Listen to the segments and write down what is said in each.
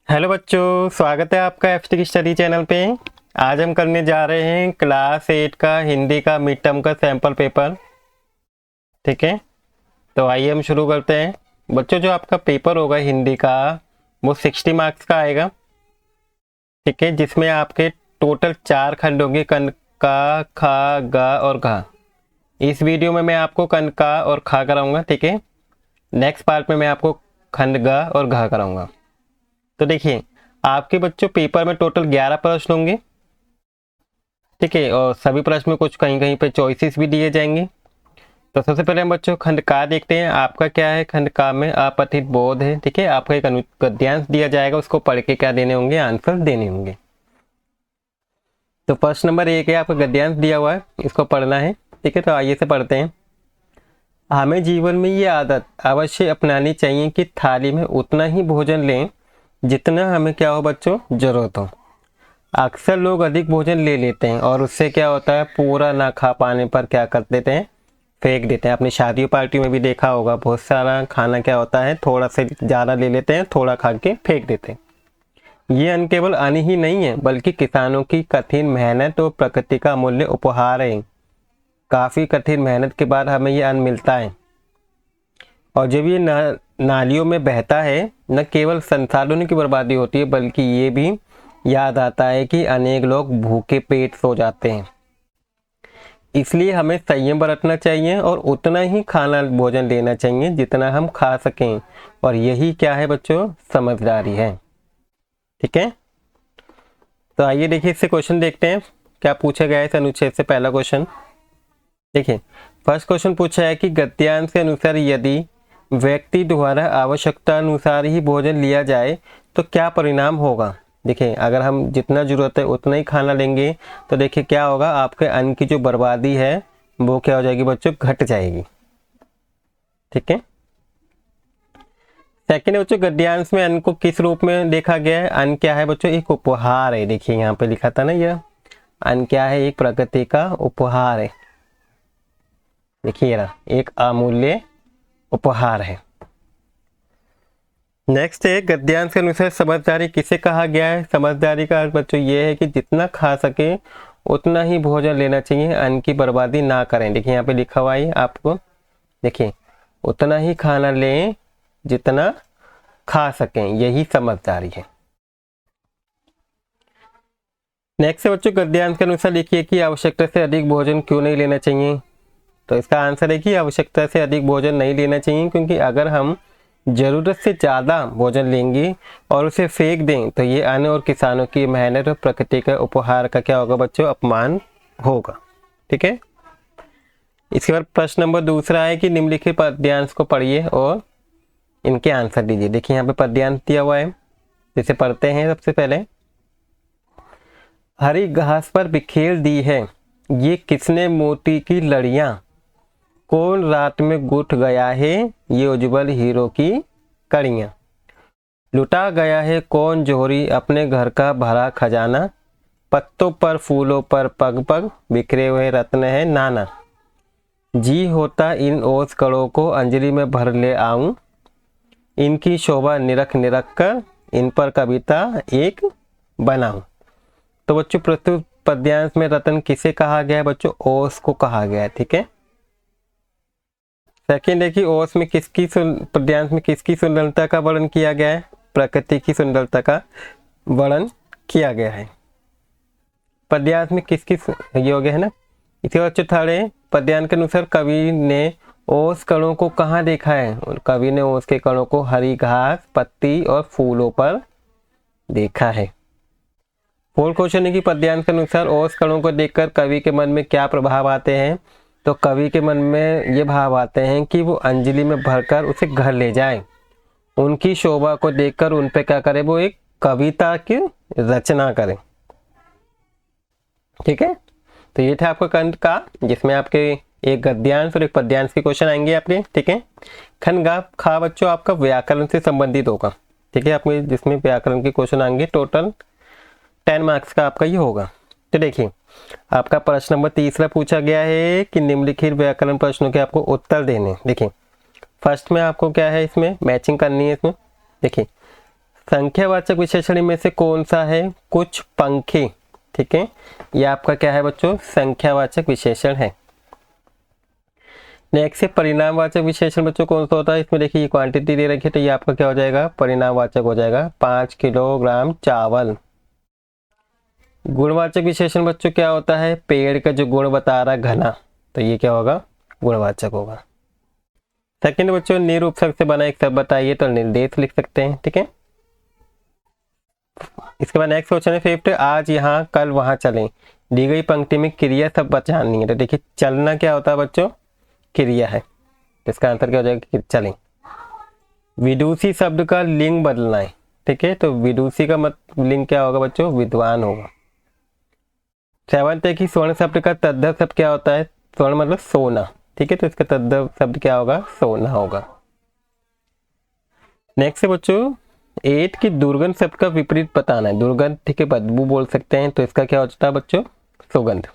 Hello बच्चों, स्वागत है आपका एफटी की स्टडी चैनल पे। आज हम करने जा रहे हैं क्लास 8 का हिंदी का मिड टर्म का सैंपल पेपर। ठीक है, तो आइए हम शुरू करते हैं। बच्चों, जो आपका पेपर होगा हिंदी का वो 60 मार्क्स का आएगा। ठीक है, जिसमें आपके टोटल 4 खंड होंगे, कन, का, खा, गा और घा। इस वीडियो में मैं आपको कन, का और खा कराऊंगा। ठीक है, नेक्स्ट पार्ट में मैं आपको खंड गा और घा कराऊंगा। तो देखिए, आपके बच्चों पेपर में टोटल 11 प्रश्न होंगे। ठीक है, और सभी प्रश्न में कुछ कहीं कहीं पे चॉइसेस भी दिए जाएंगे। तो सबसे पहले हम बच्चों खंड का देखते हैं। आपका क्या है, खंड का में अपठित बोध है। ठीक है, आपको एक गद्यांश दिया जाएगा, उसको पढ़ के क्या देने होंगे, आंसर देने होंगे। तो प्रश्न नंबर 1 है, आपका गद्यांश दिया हुआ है, इसको पढ़ना है। ठीक है, तो आइए से पढ़ते हैं। हमें जीवन में ये आदत अवश्य अपनानी चाहिए कि थाली में उतना ही भोजन लें जितना हमें क्या हो बच्चों, जरूरत हो। अक्सर लोग अधिक भोजन ले लेते हैं और उससे क्या होता है, पूरा ना खा पाने पर क्या कर देते हैं, फेंक देते हैं। अपनी शादी पार्टी में भी देखा होगा, बहुत सारा खाना क्या होता है, थोड़ा से ज़्यादा ले लेते हैं, थोड़ा खा के फेंक देते हैं। ये अन्न केवल अन्न ही नहीं है, बल्कि किसानों की कठिन मेहनत और प्रकृति का अमूल्य उपहार है। काफ़ी कठिन मेहनत के बाद हमें ये अन्न मिलता है, और जब ये नालियों में बहता है, न केवल संसाधनों की बर्बादी होती है, बल्कि ये भी याद आता है कि अनेक लोग भूखे पेट सो जाते हैं। इसलिए हमें संयम बरतना चाहिए और उतना ही खाना भोजन लेना चाहिए जितना हम खा सकें। और यही क्या है बच्चों, समझदारी है। ठीक है, तो आइए देखिए, इससे क्वेश्चन देखते हैं क्या पूछा गया है इस अनुच्छेद से। पहला क्वेश्चन देखिए, फर्स्ट क्वेश्चन पूछा है कि गद्यांश के अनुसार यदि व्यक्ति द्वारा आवश्यकता अनुसार ही भोजन लिया जाए तो क्या परिणाम होगा। देखिए, अगर हम जितना जरूरत है उतना ही खाना लेंगे तो देखिए क्या होगा, आपके अन्न की जो बर्बादी है वो क्या हो जाएगी बच्चों, घट जाएगी। ठीक है, सेकेंड बच्चों, गद्यांश में अन्न को किस रूप में देखा गया है। अन्न क्या है बच्चों, एक उपहार है। देखिए यहाँ पे लिखा था ना, यह अन्न क्या है, एक प्रकृति का उपहार है। देखिए ना, एक अमूल्य उपहार है। नेक्स्ट है, गद्यांश के अनुसार समझदारी किसे कहा गया है। समझदारी का अर्थ बच्चों ये है कि जितना खा सके उतना ही भोजन लेना चाहिए, अन्न की बर्बादी ना करें। देखिए यहाँ पे लिखा हुआ है आपको, देखिए उतना ही खाना लें जितना खा सकें, यही समझदारी है। नेक्स्ट है बच्चों, गद्यांश के अनुसार लिखिए कि आवश्यकता से अधिक भोजन क्यों नहीं लेना चाहिए। तो इसका आंसर है कि आवश्यकता से अधिक भोजन नहीं लेना चाहिए, क्योंकि अगर हम ज़रूरत से ज़्यादा भोजन लेंगे और उसे फेंक दें तो ये अन्न और किसानों की मेहनत और प्रकृति का उपहार का क्या होगा बच्चों, अपमान होगा। ठीक है, इसके बाद प्रश्न नंबर दूसरा है कि निम्नलिखित पद्यांश को पढ़िए और इनके आंसर दीजिए। देखिए यहाँ पे पद्यांश दिया हुआ है, जिसे पढ़ते हैं। सबसे पहले, हरी घास पर बिखेर दी है ये किसने मोती की लड़ियां, कौन रात में गुठ गया है ये उज्जवल हीरो की कड़ियां, लुटा गया है कौन जोहरी अपने घर का भरा खजाना, पत्तों पर फूलों पर पग पग बिखरे हुए रत्न है नाना, जी होता इन ओस कड़ों को अंजलि में भर ले आऊं, इनकी शोभा निरख निरख कर इन पर कविता एक बनाऊं। तो बच्चों, प्रस्तुत पद्यांश में रत्न किसे कहा गया है बच्चों, ओस को कहा गया है। ठीक है, सेकेंड है कि ओस में किसकी पद्यांश में किसकी सुंदरता का वर्णन किया गया है, प्रकृति की सुंदरता का वर्णन किया गया है। पद्यांश में किसकी योग्य है ना। इसी बच्चों थर्ड है, पद्यांश के अनुसार कवि ने ओस कणों को कहाँ देखा है। और कवि ने ओस के कणों को हरी घास, पत्ती और फूलों पर देखा है। फोर्थ क्वेश्चन है कि पद्यांश के अनुसार ओस कणों को देखकर कवि के मन में क्या प्रभाव आते हैं। तो कवि के मन में ये भाव आते हैं कि वो अंजलि में भरकर उसे घर ले जाए, उनकी शोभा को देखकर उन पे क्या करे, वो एक कविता की रचना करें। ठीक है, तो ये था आपका खंड का, जिसमें आपके एक गद्यांश और एक पद्यांश के क्वेश्चन आएंगे आपके। ठीक है, खंड खा बच्चों आपका व्याकरण से संबंधित होगा। ठीक है, आपके जिसमें व्याकरण के क्वेश्चन आएंगे, टोटल 10 मार्क्स का आपका ये होगा। तो देखिए, आपका प्रश्न नंबर तीसरा पूछा गया है कि निम्नलिखित व्याकरण प्रश्नों के आपको उत्तर देने। देखिए, फर्स्ट में आपको क्या है, इसमें मैचिंग करनी है। इसमें देखिए, संख्यावाचक विशेषण में से कौन सा है? कुछ पंखे, ठीक है, ये आपका क्या है बच्चों? संख्यावाचक विशेषण है। नेक्स्ट है परिणामवाचक विशेषण बच्चों कौन सा होता है? इसमें देखिए ये क्वांटिटी दे रखी है, तो ये आपका क्या हो जाएगा? परिणामवाचक हो जाएगा, 5 किलोग्राम चावल। गुणवाचक विशेषण बच्चों क्या होता है? पेड़ का जो गुण बता रहा घना, तो ये क्या होगा? गुणवाचक होगा। सेकंड बच्चों, निरूपसर्ग से बना एक शब्द बताइए, तो निर्देश लिख सकते हैं, ठीक है। इसके बाद नेक्स्ट क्वेश्चन है फिफ्थ, आज यहाँ कल वहां चलें। दी गई पंक्ति में क्रिया सब बचानी है, तो देखिए चलना क्या होता है बच्चों? क्रिया है, तो इसका आंसर क्या हो जाएगा? चलें। विदुषी शब्द का लिंग बदलना है, ठीक है, तो विदुषी का लिंग क्या होगा बच्चों? विद्वान होगा। सेवंथ है कि स्वर्ण शब्द का तद्भव शब्द क्या होता है? स्वर्ण मतलब सोना, ठीक है, तो इसका तद्भव शब्द क्या होगा? सोना होगा। नेक्स्ट है बच्चों 8 की दुर्गंध शब्द का विपरीत बताना है। दुर्गंध, ठीक है, बदबू बोल सकते हैं, तो इसका क्या होता है बच्चों? सुगंध।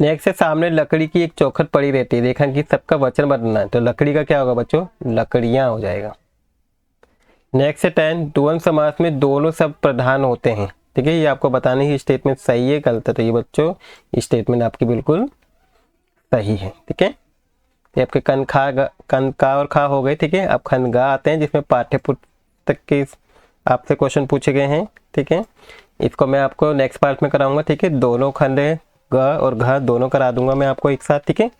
नेक्स्ट है सामने लकड़ी की एक चौखट पड़ी रहती है, देखा कि सबका वचन बदलना है, तो लकड़ी का क्या होगा बच्चों? लकड़ियां हो जाएगा। नेक्स्ट है 10, द्वंद्व समास में दोनों शब्द प्रधान होते हैं, ठीक है, ये आपको बताने की स्टेटमेंट सही है गलत है, तो ये बच्चों स्टेटमेंट आपकी बिल्कुल सही है, ठीक है। ये आपके कन का और खा हो गए, ठीक है। अब खंड गा आते हैं जिसमें पाठ्य पुस्तक के आपसे क्वेश्चन पूछे गए हैं, ठीक है। इसको मैं आपको नेक्स्ट पार्ट में कराऊंगा, ठीक है। दोनों खंड ग और घ दोनों करा दूंगा मैं आपको एक साथ, ठीक है।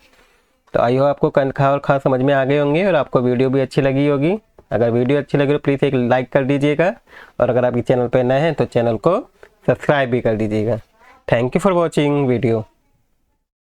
तो आई होप आपको कन खा और खा समझ में आ गए होंगे और आपको वीडियो भी अच्छी लगी होगी। अगर वीडियो अच्छी लगी तो प्लीज़ एक लाइक कर दीजिएगा और अगर आप इस चैनल पर नए हैं तो चैनल को सब्सक्राइब भी कर दीजिएगा। Thank you for watching video.